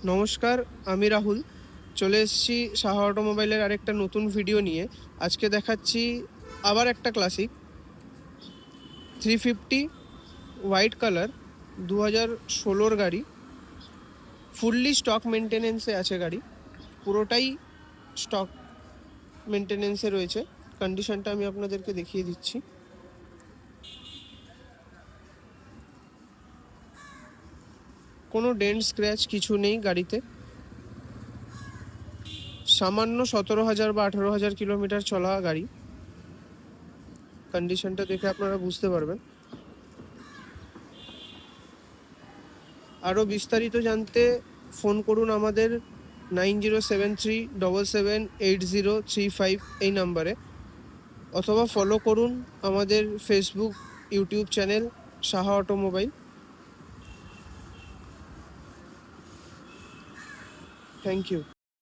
নমস্কার, আমি রাহুল। চলে এসেছি সাহা অটোমোবাইলের আরেকটা নতুন ভিডিও নিয়ে। আজকে দেখাচ্ছি আবার একটা ক্লাসিক 350 হোয়াইট কালার 2016 গাড়ি। ফুললি স্টক মেনটেনেন্সে আছে গাড়ি, পুরোটাই স্টক মেনটেনেন্সে রয়েছে। কন্ডিশনটা আমি আপনাদেরকে দেখিয়ে দিচ্ছি। কোনো ডেন্ট স্ক্র্যাচ কিছু নেই গাড়িতে। সামান্য 17,000 বা 18,000 কিলোমিটার চলা গাড়ি। কন্ডিশনটা দেখে আপনারা বুঝতে পারবেন। আরও বিস্তারিত জানতে ফোন করুন আমাদের 9073778035 এই নাম্বারে, অথবা ফলো করুন আমাদের Facebook YouTube channel Saha automobile. Thank you.